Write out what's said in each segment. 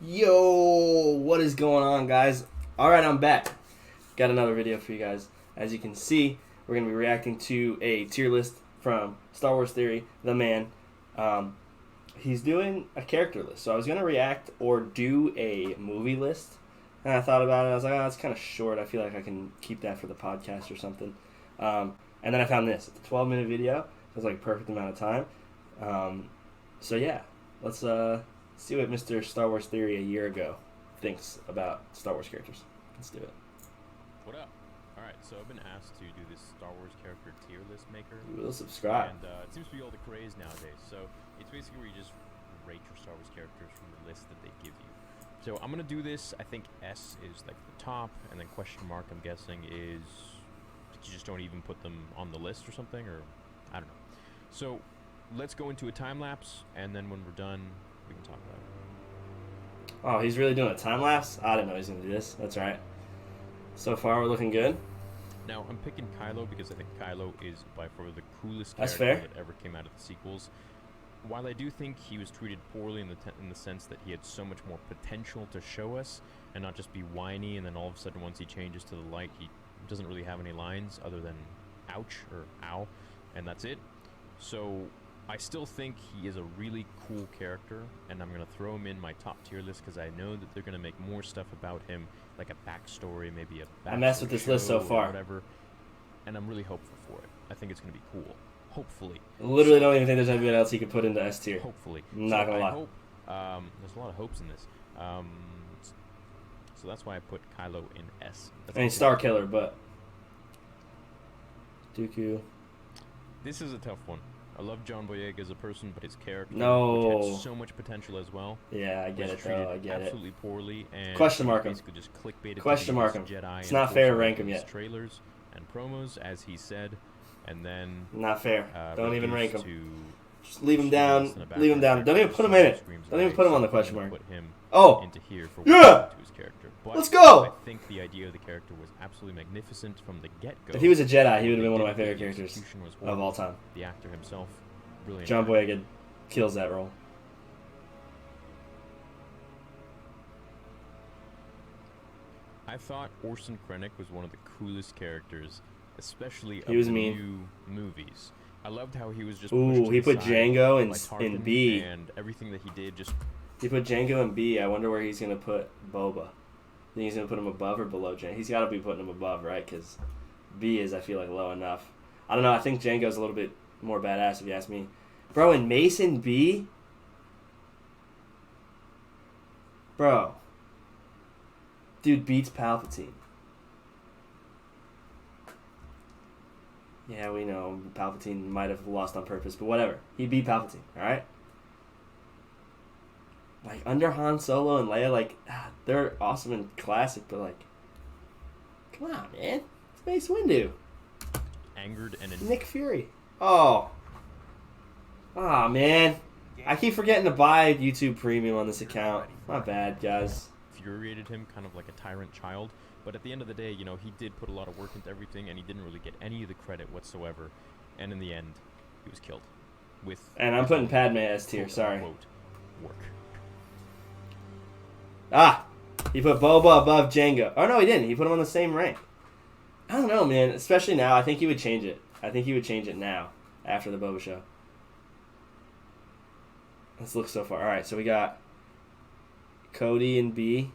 Yo, what is going on, guys? Alright, I'm back. Got another video for you guys. As you can see, we're going to be reacting to a tier list from Star Wars Theory, the man. He's doing a character list. So I was going to react or do a movie list. And I thought about it. I was like, oh, it's kind of short. I feel like I can keep that for the podcast or something. And then I found this. It's a 12-minute video. It was like a perfect amount of time. So yeah, let's see what Mr. Star Wars Theory a year ago thinks about Star Wars characters. Let's do it. What up? Alright, so I've been asked to do this Star Wars character tier list maker. You will subscribe. And it seems to be all the craze nowadays. So it's basically where you just rate your Star Wars characters from the list that they give you. So I'm going to do this. I think S is like the top, and then question mark, I'm guessing, is that you just don't even put them on the list or something, or I don't know. So let's go into a time lapse, and then when we're done, we can talk about it. Oh, he's really doing a time lapse? I didn't know he was going to do this. That's right. So far, we're looking good. Now, I'm picking Kylo because I think Kylo is by far the coolest That's character fair. that ever came out of the sequels. While I do think he was treated poorly in the sense that he had so much more potential to show us and not just be whiny, and then all of a sudden once he changes to the light, he doesn't really have any lines other than ouch or ow, and that's it. So I still think he is a really cool character, and I'm going to throw him in my top tier list because I know that they're going to make more stuff about him, like a backstory, maybe a backstory I messed with this list so far. whatever, and I'm really hopeful for it. I think it's going to be cool. Hopefully. Literally don't even think there's anything else he could put into S tier. Hopefully. I'm not going to lie. Hope, there's a lot of hopes in this. So that's why I put Kylo in S. I mean, Star Killer, but Dooku. This is a tough one. I love John Boyega as a person, but his character, No. which had so much potential as well. Yeah, I get it, though. I get it. Absolutely poorly, and Question mark him. basically just clickbaited Question mark him. Jedi. It's and not fair to forced rank him him in yet. Trailers and promos, as he said, and then Not fair. Don't even rank reduced him. to Just leave him down. and a Leave him down. Don't even put him in it. screams Don't even away, put him so on the I'm question gonna mark. Put him Oh! into here for Yeah! what he did to his character. But Let's go! I think the idea of the character was absolutely magnificent from the get-go. If he was a Jedi, he would have The been one of my idea favorite the characters execution was of horrible. all time. The actor himself, brilliant. John Boyega kills that role. I thought Orson Krennic was one of the coolest characters, especially of He was the mean. new movies. I loved how he was just Ooh, pushed to he the put side Django by in Tarkin, B. and everything that he did just He put Django in B. I wonder where he's going to put Boba. Think he's going to put him above or below Django? He's got to be putting him above, right? Because B is, I feel like, low enough. I don't know. I think Django's a little bit more badass, if you ask me. Bro, in Mason B? Bro. Dude beats Palpatine. Yeah, we know Palpatine might have lost on purpose, but whatever. He beat Palpatine, alright? Like, under Han Solo and Leia, like, they're awesome and classic, but, like, come on, man. It's Mace Windu. angered and Nick Fury. Oh. Aw, man. I keep forgetting to buy YouTube Premium on this account. My bad, guys. infuriated him, kind of like a tyrant child. But at the end of the day, you know, he did put a lot of work into everything, and he didn't really get any of the credit whatsoever. And in the end, he was killed. And I'm putting Padme S tier, sorry. Work. Ah! He put Boba above Django. Oh, no, he didn't. He put him on the same rank. I don't know, man. Especially now. I think he would change it. I think he would change it now, after the Boba show. Let's look so far. Alright, so we got Cody and B.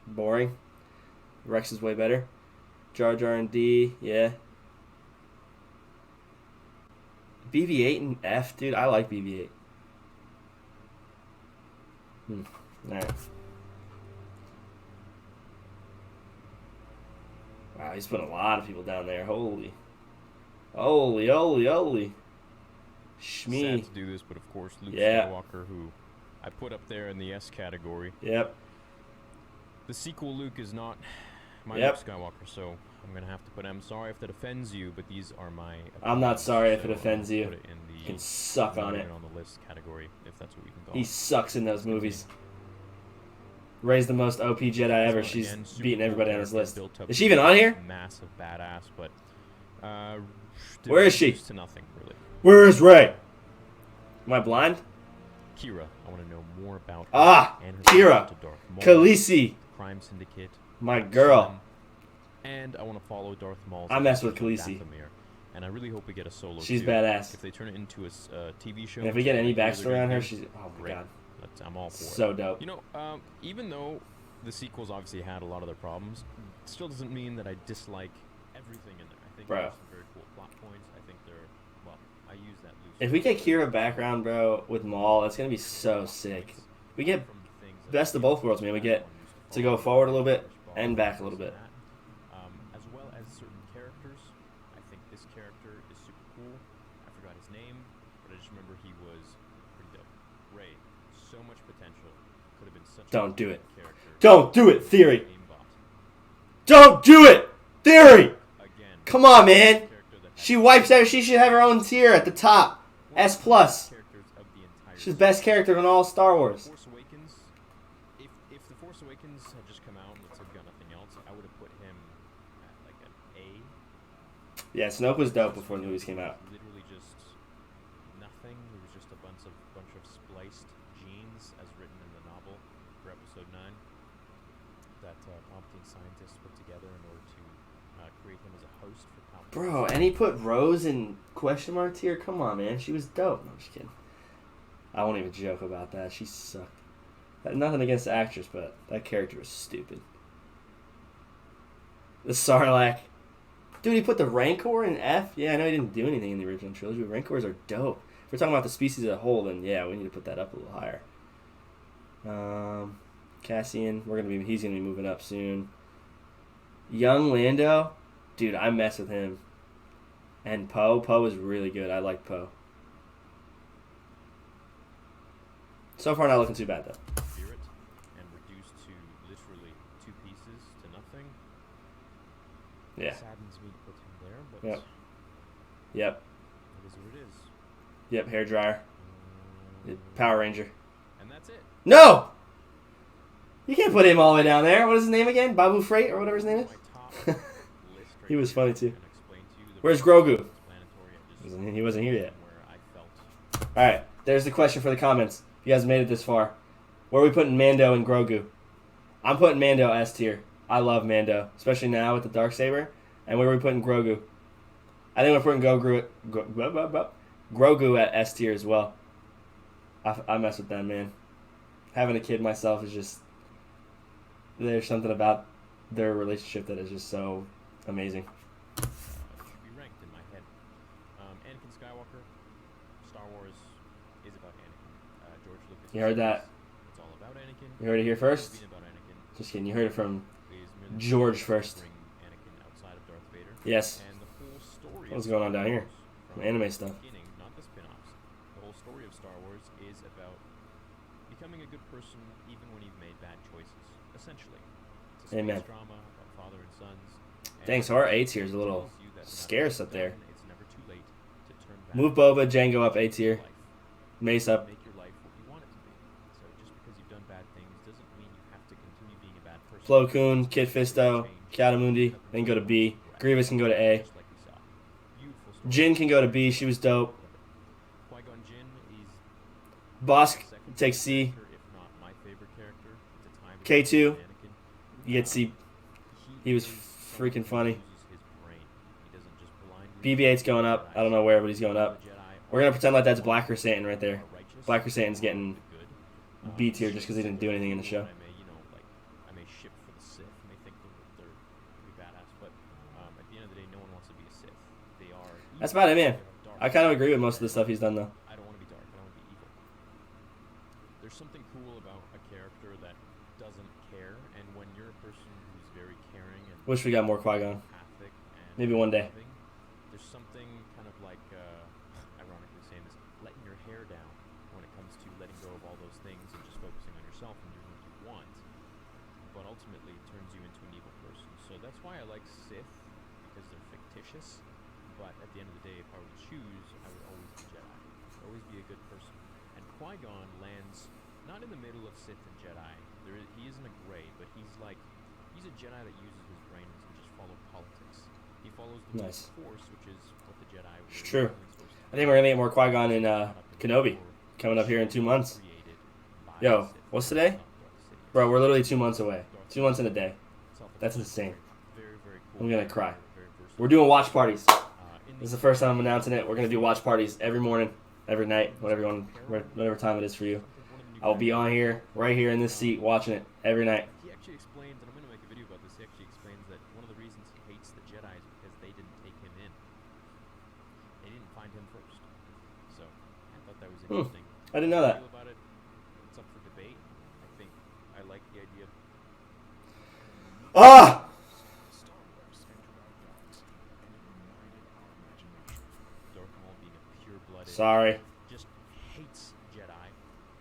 Boring. Rex is way better. Jar Jar and D. Yeah. BB-8 and F. Dude, I like BB-8. Alright. Wow, he's putting a lot of people down there. Holy. Holy, holy, holy. Shmee. Sad to do this, but of course, Luke Yeah. Skywalker, who I put up there in the S category. Yep. The sequel Luke is not my Yep. Luke Skywalker, so I'm going to have to put, I'm sorry if that offends you, but these are my I'm not opinions, sorry if so it offends you. Put it in the You can suck on it. on the list category, if that's what we can call He it. sucks in those movies. Rey's the most OP Jedi ever. She's Again, super beating cool everybody on this character, list. built up Is to she even be on here? Massive badass, but Where is she? reduced to nothing, really. Where is Rey? Am I blind? Kira. I want to know more about her Ah, and her Kira. connection to Darth Maul, Khaleesi. Crime Syndicate, My girl. and I want to follow Darth Maul's I mess with adventures Khaleesi. Dathomir. And I really hope we get a solo. She's too. badass. If they turn it into a TV show, And if we get any backstory on her, she's she's... Oh, my great. God. I'm all for So it. dope. You know, even though the sequels obviously had a lot of their problems, it still doesn't mean that I dislike everything in there. I think there's some very cool plot points. I think they're, well, I use that loosely. If we get Kira background, bro, with Maul, it's going to be so sick. We get best of both worlds, man. We get to go forward a little bit and back a little bit. As well as certain characters. I think this character is super cool. I forgot his name, but I just remember he was pretty dope. Ray, so much potential. Could have been such Don't a do it. character. Don't do it, Theory. Aimbot. Don't do it, Theory. Again, Come on, man. character that She wipes out. She should have her own tier at the top. S+. characters of the entire She's the best character in all Star Wars. Force Awakens. If the Force Awakens had just come out and let's say we got nothing else, I would have put him at like an A. Yeah, Snoke was dope before the movies came out. Literally just nothing. It was just a bunch of spliced genes, as written in the novel for Episode 9, that Palpatine scientists put together in order to create him as a host for Palpatine. Bro, and he put Rose in question mark tier? Come on, man. She was dope. No, I'm just kidding. I won't even joke about that. She sucked. Nothing against the actress, but that character was stupid. The Sarlacc. Dude, he put the Rancor in F? Yeah, I know he didn't do anything in the original trilogy, but Rancors are dope. If we're talking about the species as a whole, then yeah, we need to put that up a little higher. Cassian, he's gonna be moving up soon. Young Lando, dude, I mess with him. And Poe is really good. I like Poe. So far, not looking too bad though. Spirit and reduced to literally 2 pieces to nothing. Yeah. Saddens me to put him there, but Yep. it is what it is. Yep. Hair dryer. Power Ranger. And that's it. No. You can't put him all the way down there. What is his name again? Babu Freight or whatever his name is. He was funny too. Where's Grogu? He wasn't here yet. All right. There's the question for the comments. If you guys made it this far, where are we putting Mando and Grogu? I'm putting Mando S tier. I love Mando, especially now with the Darksaber. And where are we putting Grogu? I think we're putting Grogu at S tier as well. I mess with them, man. Having a kid myself is just... There's something about their relationship that is just so amazing. Should be ranked in my head. Anakin Skywalker, Star Wars is about Anakin. George Lucas. You heard that? It's all about Anakin. You heard it here first? It's about Anakin. Just kidding. You heard it from Is merely George first. bring Anakin outside of Darth Vader. Yes. And the whole story. What's of going on Star down here? Wars Some from anime the stuff. beginning, not the spin-offs. The whole story of Star Wars is about becoming a good person even when you've made bad choices. Essentially, it's a Amen. space drama about father and sons. Dang, so our A tier is a little tells you that no matter scarce what's up there. done, it's never too late to turn back Move Boba, Django up A tier. life. Mace up. Make your life what you want it to be. So just because you've done bad things doesn't mean you have to continue being a bad person. Plo Koon, Kid Fisto, Kiadamundi, then go to B. Grievous can go to A. Just like we saw. Beautiful story. Jin can go to B. She was dope. Qui-Gon Jinn, he's Bosk the second takes favorite C. character, if not my favorite character at the time. K2, Anakin. you get C. He was freaking funny. Uses his brain. He doesn't just blindly BB-8's going up. I don't know where, but he's going up. The Jedi We're going to pretend like that's Black Chrysanthemum right there. are righteous, Black Chrysanthemum's getting the good. B tier just because he didn't do anything in the show. I may ship for the Sith. I may think they're pretty badass, but at the end of the day, no one wants to be a Sith. They are. That's about it, man. They're dark. I kind of agree with most of the stuff he's done, though. I don't want to be dark. I don't want to be evil. There's something cool about a character that doesn't care, and when you're a person who's very caring and Wish we got more Qui-Gon. empathic and Maybe one day. loving, there's something kind of like, ironically saying this, letting your hair down when it comes to letting go of all those things and just focusing on yourself and doing what you want. But ultimately, it turns you into an evil person. So that's why I like Sith, because they're fictitious. But at the end of the day, if I were to choose, I would always be Jedi. I'd always be a good person. And Qui-Gon lands not in the middle of Sith and Jedi. He isn't a gray, but he's a Jedi that uses his brain and doesn't just follow politics. He follows the Nice. Force, which is what the Jedi were It's true. originally supposed to I think we're going to get more Qui-Gon in Kenobi coming up here in 2 months. create Yo, what's today? Bro, we're literally 2 months away. 2 months in a day. That's insane. I'm gonna cry. We're doing watch parties. This is the first time I'm announcing it. We're gonna do watch parties every morning, every night, whatever time it is for you. I'll be on here, right here in this seat, watching it every night. He actually explains, and I'm going to make a video about this, he actually explains that one of the reasons he hates the Jedi is because they didn't take him in. They didn't find him first. So, I thought that was interesting. I didn't know that. How do you feel about it? It's up for debate. I think I like the idea. Ah! Darth Maul being a pure-blooded... Sorry. Just hates Jedi.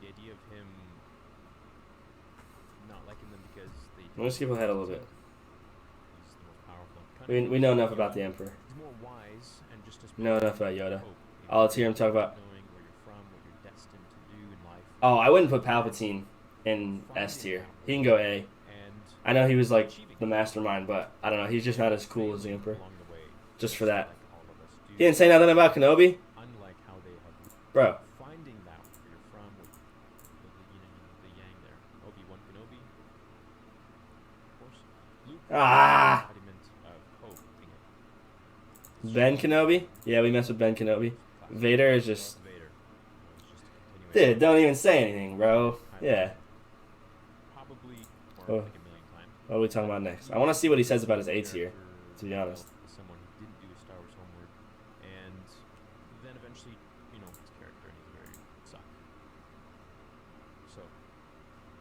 The idea of him not liking them because they... I'm gonna skip ahead a little bit. He's the most powerful. We know enough about the Emperor. He's more wise and just as... We know enough about Yoda. hope, All let's hear him talk about... knowing where you're from, what you're destined to do in life. Oh, I wouldn't put Palpatine in S tier. He can go A. And I know he was like the mastermind, but I don't know. He's just not as cool as the Emperor. along the way, Just for that. like all of us do, He didn't say nothing about Kenobi? unlike how they have Bro. finding out where you're from with the yin and the yang there. Obi-Wan Kenobi, of course. Luke, Ah! embodiment of hope, being a Ben Kenobi? Yeah, we messed with Ben Kenobi. Vader is just... Darth Vader. It's just a continuation. Dude, don't even say anything, bro. Yeah. Probably, or Oh. like a million times. What are we talking about next? I want to see what he says about his A tier, to be honest. Someone who didn't do his Star Wars homework, and then eventually, you know, his character, and he's very suck. So,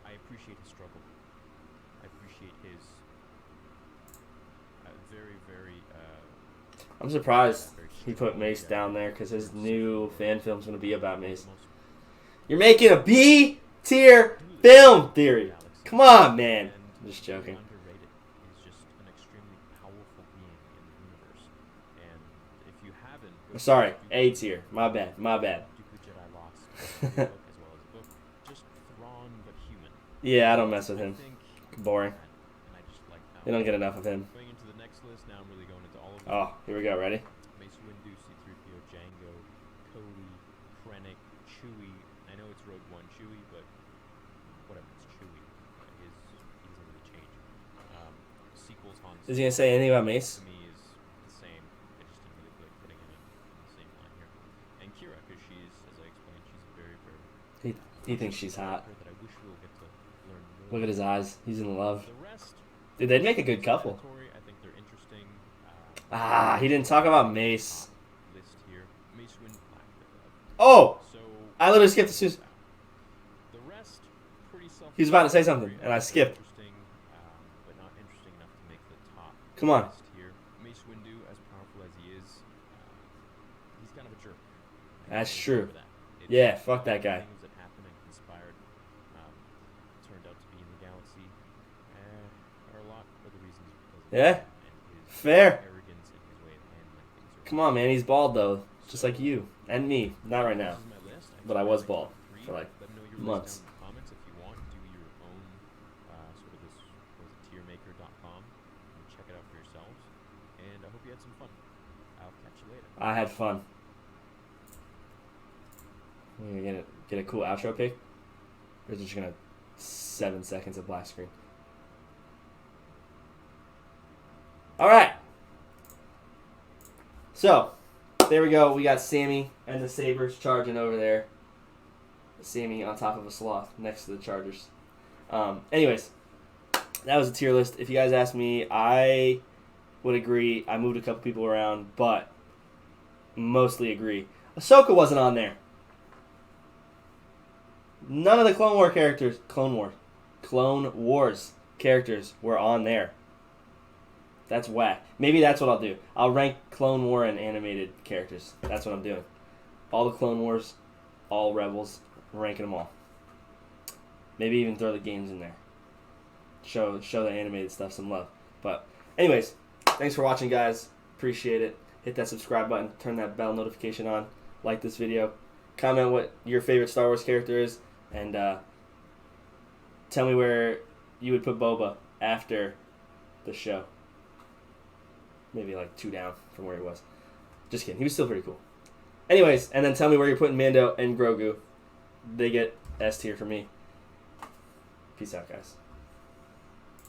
I appreciate his struggle. I appreciate his very, very. I'm surprised he put Mace down there because his new fan film's going to be about Mace. You're making a B tier film theory. Come on, man. I'm just joking. Underrated. He's just an extremely powerful being in the universe, and if you haven't, go Sorry, check out A tier. My bad. My bad. Duke the Jedi Lost, book as well as a book. Just Thrawn, but human. Yeah, I don't mess with I him. think Boring. and I just like how You don't get enough of him. going into the next list. Now I'm really going into all of them. Oh, here we go. Ready? Mace Windu, C-3PO, Jango, Cody, Krennic, Chewie. I know it's Rogue One Chewie, but whatever, it's Chewie. He doesn't really change. Sequels, Han Is he going to say anything about Mace? to me is the same. I just didn't really feel like putting him in the same line here. And Kira, because she's, as I explained, she's a very, very He thinks she's hot. character that I wish we'll get to learn more. Look at his eyes. He's in love. The rest, Dude, they'd make a good couple. I think they're interesting. Ah, he didn't talk about Mace. List here. Mace Windu. Oh! So I literally skipped as soon as... the rest, pretty self. He was about to say something, and I skipped. Interesting, but not interesting enough to make the top. Come on. List here. Mace Windu, as powerful as he is, he's kind of a jerk. That's I true. remember that. It's Yeah, fuck that guy. Things that happened and conspired, turned out to be in the galaxy, are a lot of the reasons because of Yeah? that and his Fair. arrogance and his way of handling things. Come on, man. He's bald, though. Just like you. And me. Not right now. This is my list. But I was like bald top three. for, like, Let me know your months. list down in the comments if you want. Do your own sort of this tiermaker.com and check it out for yourselves. And I hope you had some fun. I'll catch you later. I had fun. We're gonna get a cool outro pic? Or is it just gonna 7 seconds of black screen? Alright. So, there we go. We got Sammy and the Sabres charging over there. Sammy on top of a sloth next to the Chargers. Anyways, that was a tier list. If you guys ask me, I would agree. I moved a couple people around, but mostly agree. Ahsoka wasn't on there. None of the Clone Wars characters were on there. That's whack. Maybe that's what I'll do. I'll rank Clone War and animated characters. That's what I'm doing. All the Clone Wars, all Rebels, ranking them all. Maybe even throw the games in there. Show the animated stuff some love. But anyways, thanks for watching, guys. Appreciate it. Hit that subscribe button. Turn that bell notification on. Like this video. Comment what your favorite Star Wars character is. And tell me where you would put Boba after the show. Maybe like 2 down from where he was. Just kidding. He was still pretty cool. Anyways, and then tell me where you're putting Mando and Grogu. They get S tier for me. Peace out, guys.